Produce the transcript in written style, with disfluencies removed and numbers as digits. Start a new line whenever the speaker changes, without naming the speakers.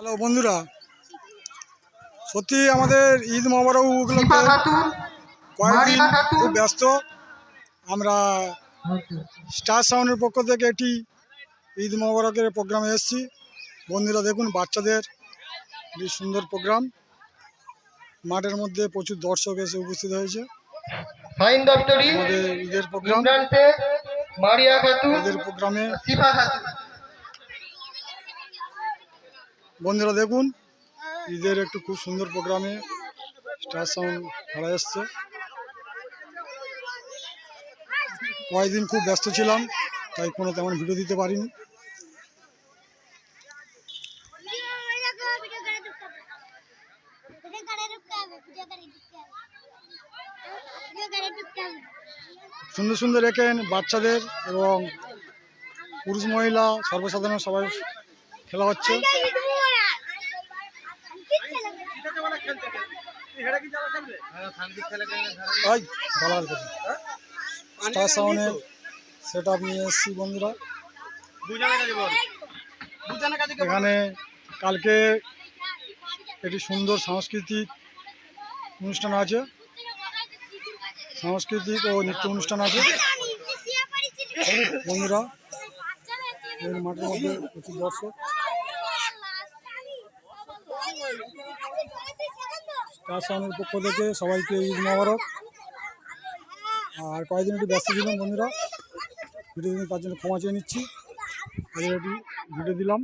Hello বন্ধুরা, সত্যি আমাদের ঈদ মোবারক উপলক্ষে কয়েকদিন খুব ব্যস্ত। আমরা স্টার সাউন্ডের পক্ষ থেকে একটি ঈদ মোবারকের প্রোগ্রামে এসেছি। বন্ধুরা দেখুন, বাচ্চাদের একটি সুন্দর প্রোগ্রাম, মাঠের মধ্যে প্রচুর দর্শক এসে উপস্থিত হয়েছে। আমাদের ঈদের প্রোগ্রাম, ঈদের প্রোগ্রামে বন্ধুরা দেখুন, ঈদের একটু খুব সুন্দর প্রোগ্রামে স্টার সাউন্ড ভাড়া এসছে। কয়েকদিন খুব ব্যস্ত ছিলাম, তাই কোনো তেমন ভিডিও দিতে পারিনি। সুন্দর সুন্দর এখানে বাচ্চাদের এবং পুরুষ মহিলা সর্বসাধারণ সবাই খেলা হচ্ছে। স্টার সাউন্ডের সেট আপ নিয়ে এসেছি বন্ধুরা। এখানে কালকে একটি সুন্দর সাংস্কৃতিক অনুষ্ঠান আছে, সাংস্কৃতিক ও নৃত্য অনুষ্ঠান আছে বন্ধুরা। মাঠের মধ্যে প্রচুর দর্শক। স্টার সাউন্ডের পক্ষ থেকে সবাইকে ঈদ মোবারক। আর কয়েকদিন একটু ব্যস্ত ছিলাম বন্ধুরা, ভিডিও তার জন্য ক্ষমা চেয়ে নিচ্ছি। আজকে একটি ভিডিও দিলাম।